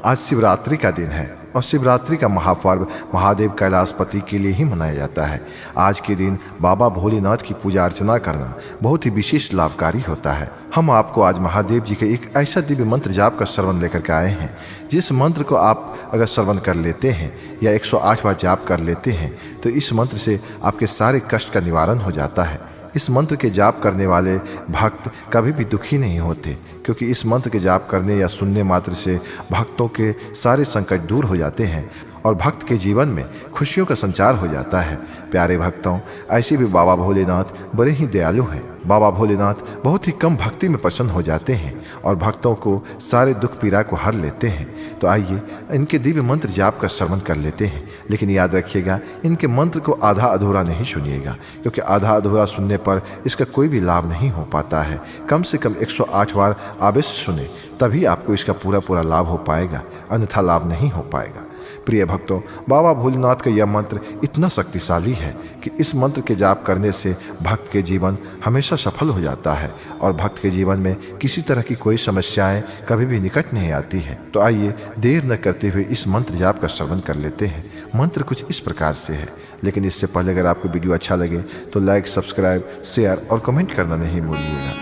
आज शिवरात्रि का दिन है और शिवरात्रि का महापर्व महादेव कैलाशपति के लिए ही मनाया जाता है। आज के दिन बाबा भोलेनाथ की पूजा अर्चना करना बहुत ही विशेष लाभकारी होता है। हम आपको आज महादेव जी के एक ऐसा दिव्य मंत्र जाप का श्रवण लेकर के आए हैं, जिस मंत्र को आप अगर श्रवण कर लेते हैं या 108 बार जाप कर लेते हैं तो इस मंत्र से आपके सारे कष्ट का निवारण हो जाता है। इस मंत्र के जाप करने वाले भक्त कभी भी दुखी नहीं होते, क्योंकि इस मंत्र के जाप करने या सुनने मात्र से भक्तों के सारे संकट दूर हो जाते हैं और भक्त के जीवन में खुशियों का संचार हो जाता है। प्यारे भक्तों, ऐसे भी बाबा भोलेनाथ बड़े ही दयालु हैं। बाबा भोलेनाथ बहुत ही कम भक्ति में प्रसन्न हो जाते हैं और भक्तों को सारे दुख पीड़ा को हर लेते हैं। तो आइए इनके दिव्य मंत्र जाप का श्रवण कर लेते हैं, लेकिन याद रखिएगा इनके मंत्र को आधा अधूरा नहीं सुनिएगा, क्योंकि आधा अधूरा सुनने पर इसका कोई भी लाभ नहीं हो पाता है। कम से कम 108 बार अवश्य सुने, तभी आपको इसका पूरा लाभ हो पाएगा, अन्यथा लाभ नहीं हो पाएगा। प्रिय भक्तों, बाबा भोलेनाथ का यह मंत्र इतना शक्तिशाली है कि इस मंत्र के जाप करने से भक्त के जीवन हमेशा सफल हो जाता है और भक्त के जीवन में किसी तरह की कोई समस्याएं कभी भी निकट नहीं आती है। तो आइए देर न करते हुए इस मंत्र जाप का श्रवण कर लेते हैं। मंत्र कुछ इस प्रकार से है, लेकिन इससे पहले अगर आपको वीडियो अच्छा लगे तो लाइक, सब्सक्राइब, शेयर और कमेंट करना नहीं भूलिएगा।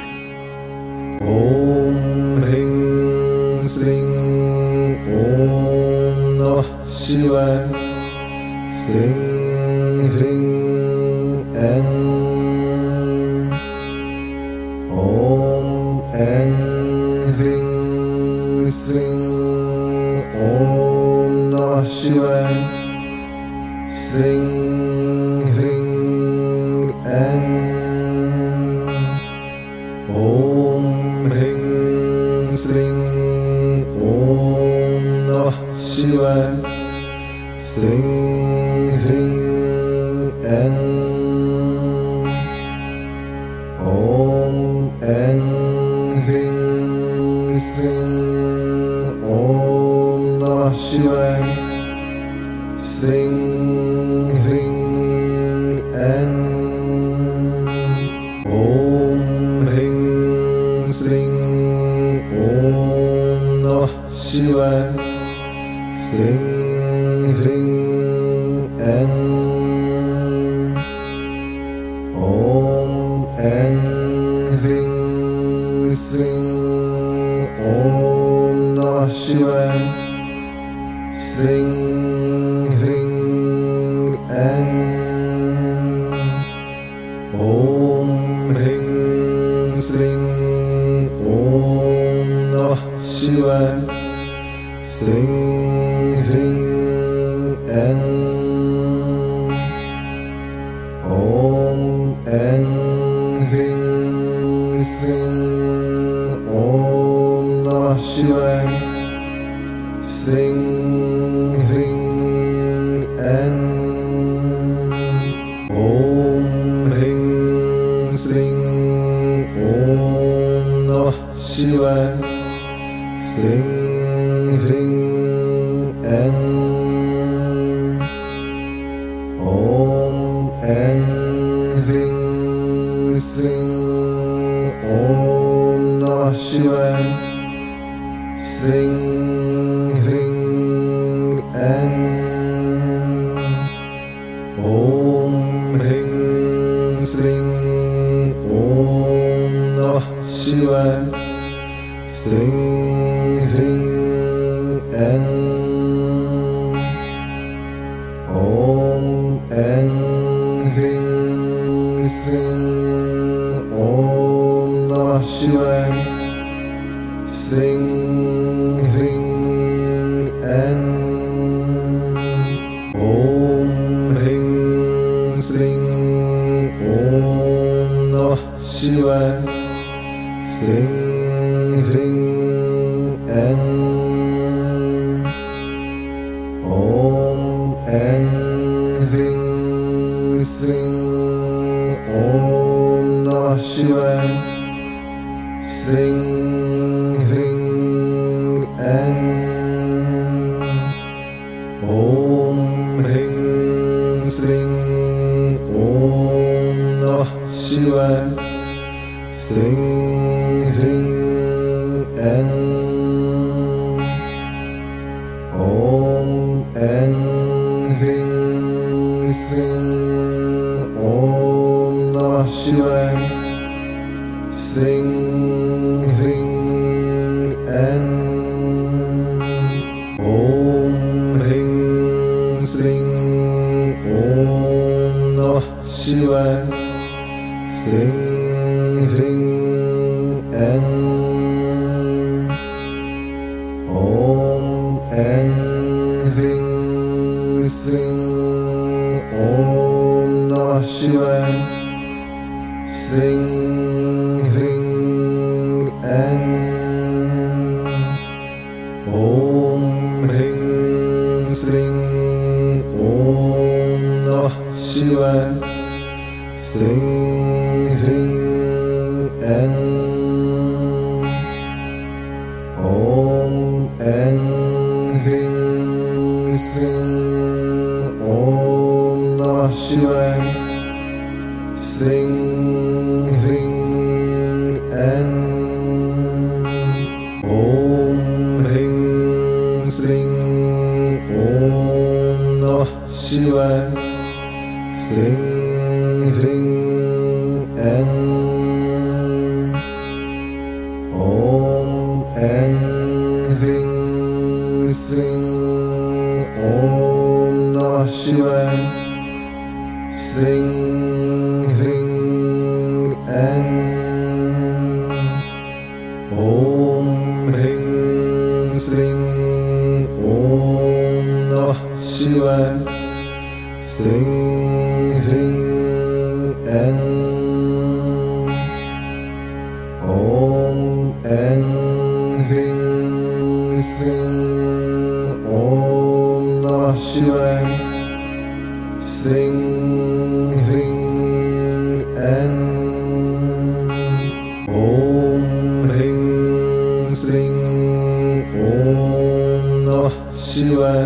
ओम ह्रीं श्रीं ओम नमः शिवाय। श्रीं ह्रीं ऐं ओम ऐं ह्रीं श्रीं ओम नमः शिवाय। श्रीं ह्रीं ऐं ओम ह्रीं श्रीं ओम नमः शिवाय। श्रीं ह्रीं ऐं ओम ऐं ह्रीं श्रीं ओम नमः शिवाय। श्रीं ह्रीं ऐं ओम ह्रीं श्रीं ओम नमः शिवाय। श्रीं ह्रीं ऐं ओम ऐं ह्रीं श्रीं ओम नमः शिवाय। श्रीं ह्रीं ऐं ओम ह्रीं श्रीं ओम नमः शिवाय। श्रीं ह्रीं ऐं ओम ऐं ह्रीं श्रीं ओम नमः शिवाय। श्रीं ह्रीं ऐं ओम ह्रीं श्रीं ओम नमः शिवाय। श्रीं ह्रीं ऐं ओम ऐं ह्रीं श्रीं ओम नमः शिवाय। श्रीं ह्रीं ऐं ओम ह्रीं श्रीं ओम नमः शिवाय। श्रीं ह्रीं ऐं ओम ऐं ह्रीं श्रीं ओम नमः शिवाय। श्रीं ह्रीं ऐं ओम ह्रीं श्रीं ओम नमः शिवाय। श्रीं ह्रीं ऐं ओम ऐं ह्रीं श्रीं ओम नमः शिवाय। श्रीं ह्रीं ऐं ओम ह्रीं श्रीं ओम नमः शिवाय। श्रीं ह्रीं ऐं शिवाय श्रीं ह्रीं ऐं ॐ ह्रीं श्रीं ॐ नमः शिवाय श्रीं ह्रीं ऐं ॐ ऐं ह्रीं श्रीं ॐ नमः शिवाय श्रीं ह्रीं ऐं ॐ ह्रीं श्रीं ॐ नमः शिवाय श्रीं ह्रीं ऐं ॐ ऐं ह्रीं श्रीं ॐ नमः शिवाय श्रीं ह्रीं ऐं ॐ ह्रीं श्रीं ॐ नमः शिवाय श्रीं ह्रीं ऐं ॐ ऐं ह्रीं श्रीं ॐ नमः शिवाय श्रीं ह्रीं ऐं ॐ ह्रीं श्रीं ॐ नमः शिवाय श्रीं ह्रीं ऐं ॐ ऐं ह्रीं श्रीं ॐ नमः शिवाय श्रीं ह्रीं ऐं ॐ ह्रीं श्रीं ॐ नमः शिवाय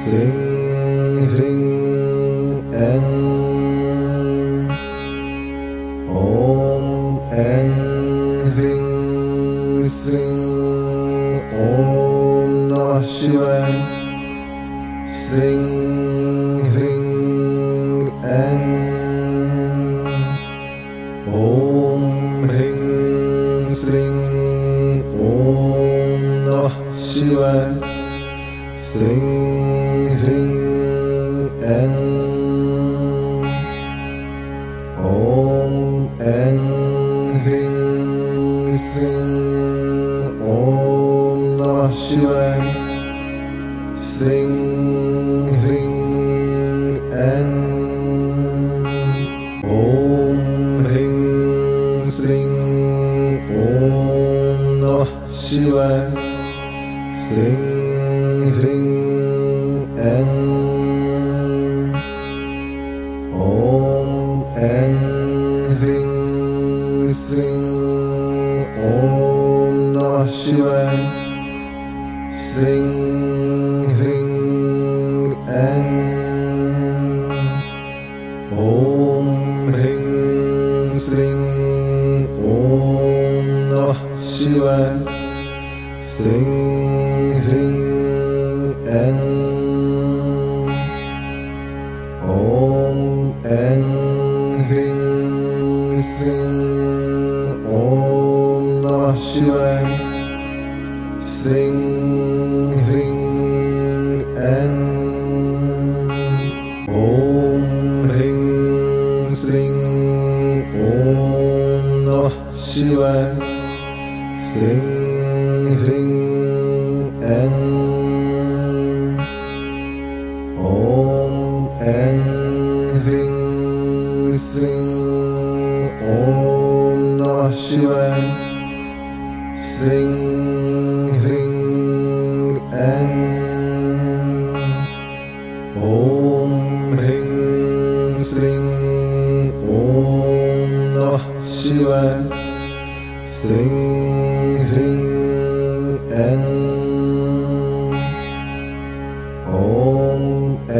श्रीं ह्रीं ऐं ॐ ऐं ह्रीं श्रीं ॐ नमः शिवाय श्रीं ह्रीं ऐं ॐ ह्रीं श्रीं ॐ नमः शिवाय श्रीं ह्रीं ऐं ॐ ऐं ह्रीं श्रीं ॐ नमः शिवाय श्रीं ह्रीं ऐं ॐ ह्रीं श्रीं ॐ नमः शिवाय श्रीं ह्रीं ऐं ॐ ऐं ह्रीं श्रीं ॐ नमः शिवाय श्रीं ह्रीं ऐं ॐ ह्रीं श्रीं ॐ नमः शिवाय श्रीं ह्रीं ऐं ॐ ऐं ह्रीं श्रीं ॐ नमः शिवाय श्रीं ह्रीं ऐं ॐ ह्रीं श्रीं ॐ नमः शिवाय श्रीं ह्रीं ऐं ॐ ऐं ह्रीं श्रीं ॐ नमः शिवाय श्रीं ह्रीं ऐं ॐ ह्रीं श्रीं ॐ नमः शिवाय श्रीं ह्रीं ऐं ॐ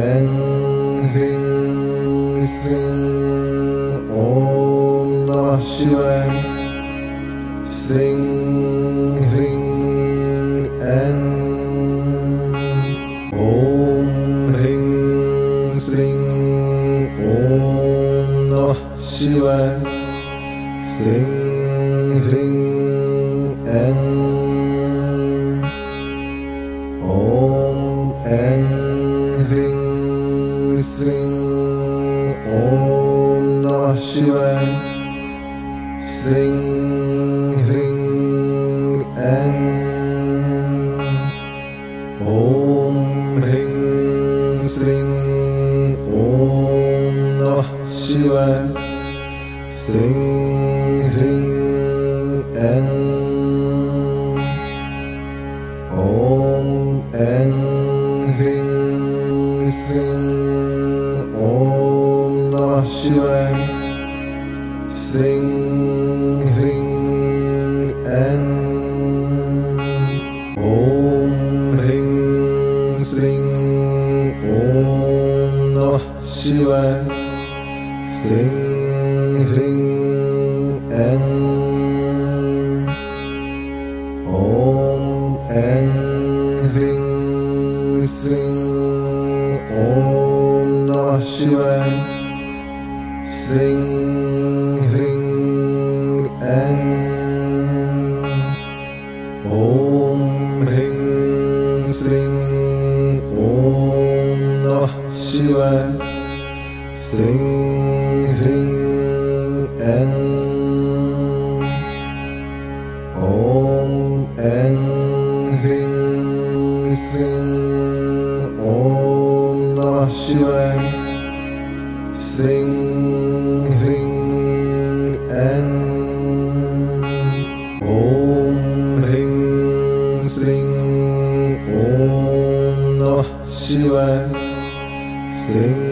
ऐं ह्रीं श्रीं ॐ नमः शिवाय श्रीं ह्रीं ऐं ॐ ह्रीं श्रीं ॐ नमः शिवाय ह्रीं ऐं ॐ ह्रीं श्रीं ॐ नमः शिवाय श्रीं ह्रीं ऐं ॐ ऐं ह्रीं श्रीं ॐ नमः शिवाय श्रीं ह्रीं ऐं ॐ ह्रीं श्रीं ॐ नमः शिवाय श्रीं ह्रीं ऐं ॐ ऐं ह्रीं श्रीं ॐ नमः शिवाय श्रीं ह्रीं ऐं ॐ ह्रीं श्रीं ॐ नमः शिवाय श्रीं ह्रीं ऐं ॐ ऐं ह्रीं श्रीं ॐ नमः शिवाय श्रीं ह्रीं ऐं ॐ ह्रीं श्रीं ॐ नमः शिवाय श्रीं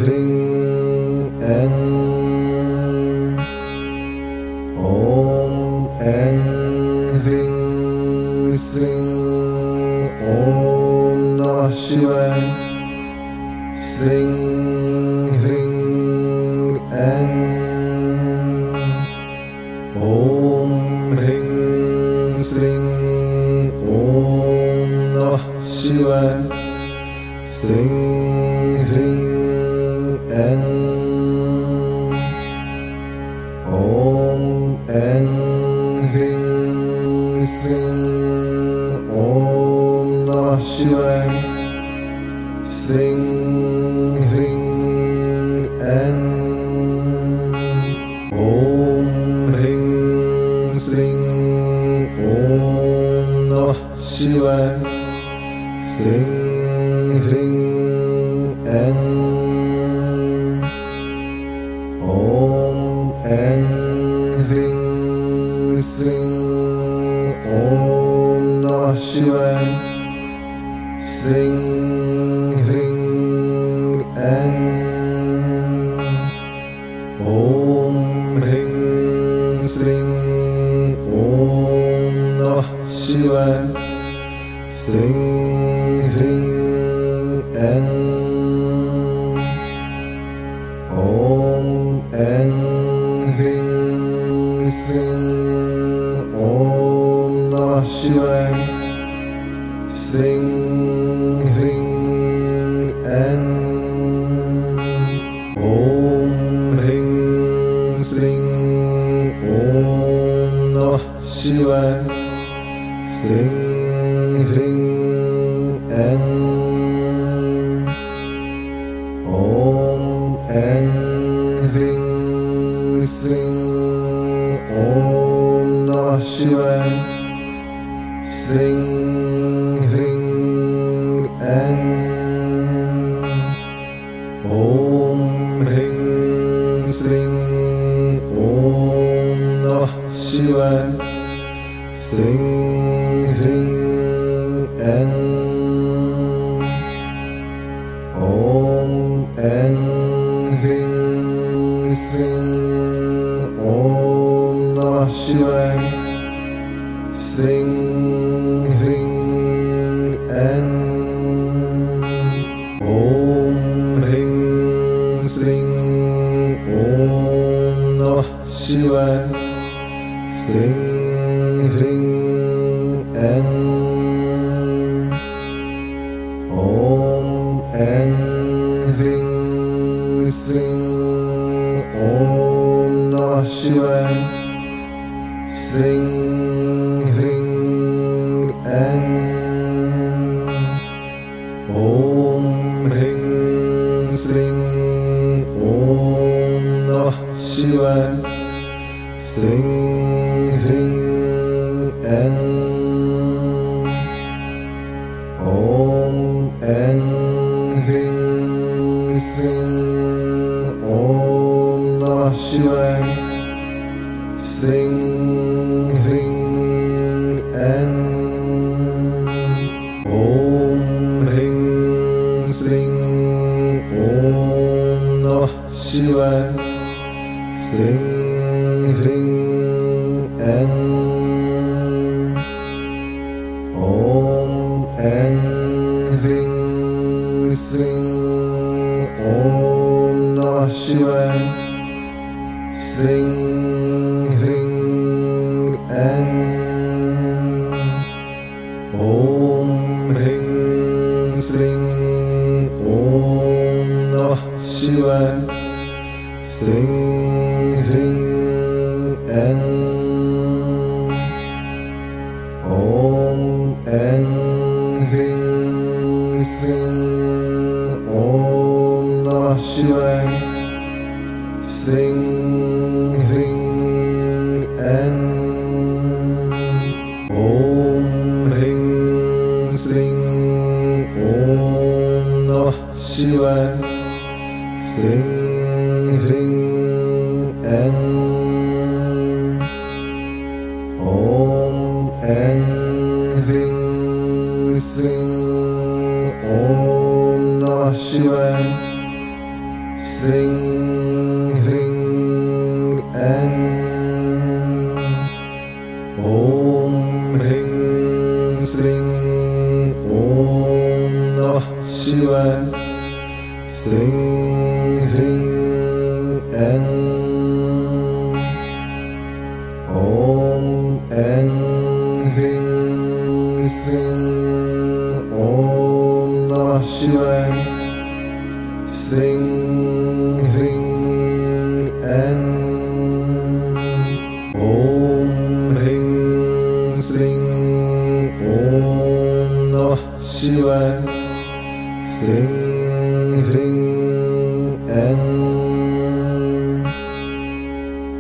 ह्रीं ऐं ॐ ऐं ह्रीं श्रीं ॐ नमः शिवाय श्रीं ह्रीं ऐं ॐ ह्रीं श्रीं ॐ नमः शिवाय श्रीं ह्रीं ऐं ॐ ऐं ह्रीं श्रीं ॐ नमः शिवाय श्रीं ह्रीं ऐं ॐ ह्रीं श्रीं ॐ नमः शिवाय श्रीं ह्रीं ऐं ॐ ऐं ह्रीं श्रीं ॐ नमः शिवाय श्रीं ह्रीं ऐं ॐ ह्रीं श्रीं ॐ नमः शिवाय श्रीं ह्रीं ऐं ॐ ऐं ह्रीं श्रीं ॐ नमः शिवाय श्रीं ह्रीं ऐं ॐ ह्रीं श्रीं ॐ नमः शिवाय श्रीं ह्रीं ऐं ॐ ऐं ह्रीं श्रीं ॐ नमः शिवाय श्रीं ह्रीं ऐं ॐ ह्रीं श्रीं ॐ नमः शिवाय श्रीं ह्रीं ऐं ॐ ऐं ह्रीं श्रीं ॐ नमः शिवाय श्रीं ह्रीं ऐं ॐ ह्रीं श्रीं ॐ नमः शिवाय श्रीं ह्रीं ऐं ॐ ऐं ह्रीं श्रीं ॐ नमः शिवाय श्रीं ह्रीं ऐं ॐ ह्रीं श्रीं ॐ नमः शिवाय श्रीं ह्रीं ऐं ॐ ऐं ह्रीं श्रीं ॐ नमः शिवाय श्रीं ह्रीं ऐं ॐ ह्रीं श्रीं ॐ नमः शिवाय श्रीं ह्रीं ऐं ॐ ऐं ह्रीं श्रीं ॐ नमः शिवाय श्रीं ह्रीं ऐं ॐ ह्रीं श्रीं ॐ नमः शिवाय श्रीं ह्रीं ऐं ॐ ऐं ह्रीं श्रीं ॐ नमः शिवाय श्रीं ह्रीं ऐं ॐ ह्रीं श्रीं ॐ नमः शिवाय श्रीं ह्रीं ऐं ॐ ऐं ह्रीं श्रीं ॐ नमः शिवाय श्रीं ह्रीं ऐं ॐ ह्रीं श्रीं ॐ नमः शिवाय श्रीं ह्रीं ऐं ॐ ऐं ह्रीं श्रीं ॐ नमः शिवाय श्रीं ह्रीं ऐं ॐ ह्रीं श्रीं ॐ नमः शिवाय श्रीं ह्रीं ऐं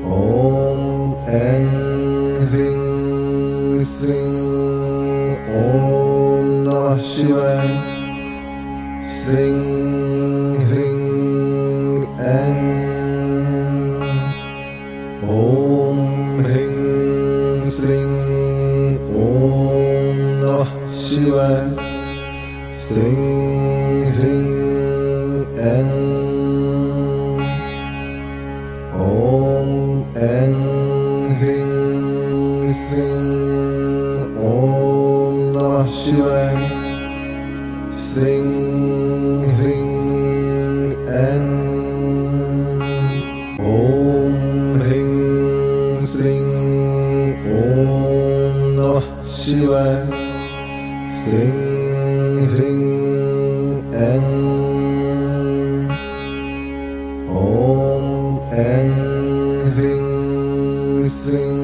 ॐ ऐं ह्रीं श्रीं ॐ नमः शिवाय श्रीं ह्रीं ऐं ॐ ह्रीं श्रीं ॐ नमः शिवाय श्रीं ह्रीं ऐं ॐ ऐं ह्रीं श्रीं ॐ नमः शिवाय श्रीं ह्रीं ऐं ॐ ह्रीं श्रीं ॐ नमः शिवाय श्रीं ह्रीं ऐं ॐ ऐं ह्रीं श्रीं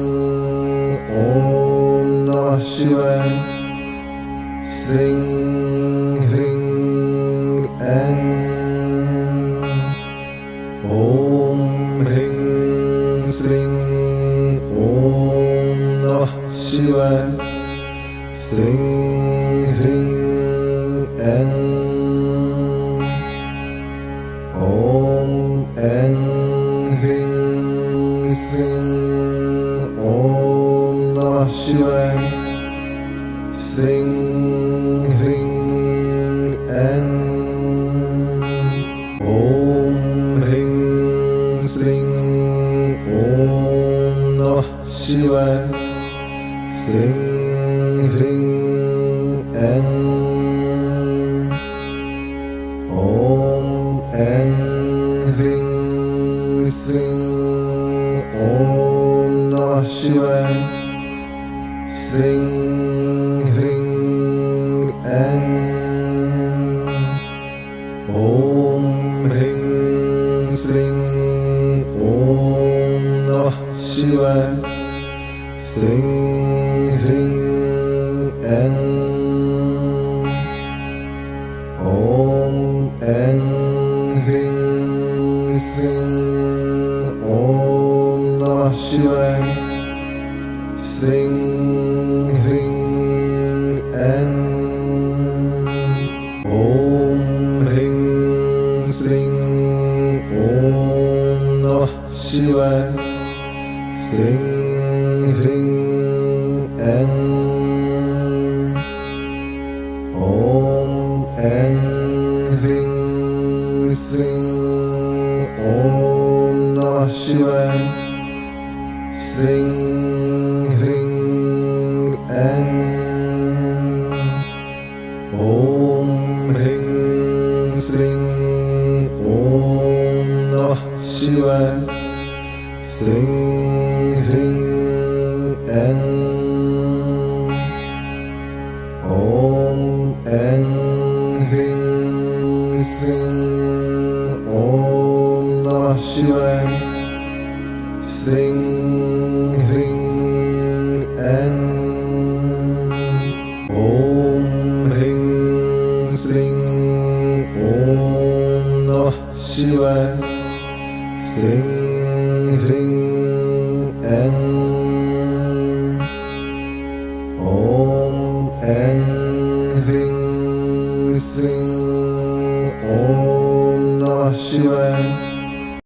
ॐ नमः शिवाय श्रीं ह्रीं ऐं ॐ ह्रीं श्रीं ॐ नमः शिवाय श्रीं ह्रीं ऐं ॐ ऐं ह्रीं श्रीं ॐ नमः शिवाय श्रीं ह्रीं ऐं ॐ ह्रीं श्रीं ॐ नमः शिवाय श्रीं ह्रीं ऐं ॐ ऐं ह्रीं श्रीं ॐ नमः शिवाय श्रीं ह्रीं ऐं ॐ ह्रीं श्रीं ॐ नमः शिवाय श्रीं ह्रीं ऐं ॐ ऐं ह्रीं श्रीं ॐ नमः शिवाय श्रीं ह्रीं ऐं ॐ ह्रीं श्रीं ॐ नमः शिवाय श्रीं ह्रीं ऐं ॐ ऐं ह्रीं श्रीं ॐ नमः शिवाय श्रीं ह्रीं ऐं ॐ ह्रीं श्रीं ॐ नमः शिवाय श्रीं ह्रीं ऐं ॐ ऐं ह्रीं श्रीं ॐ नमः शिवाय श्रीं ह्रीं ऐं ॐ ह्रीं श्रीं ॐ नमः शिवाय श्रीं ह्रीं ऐं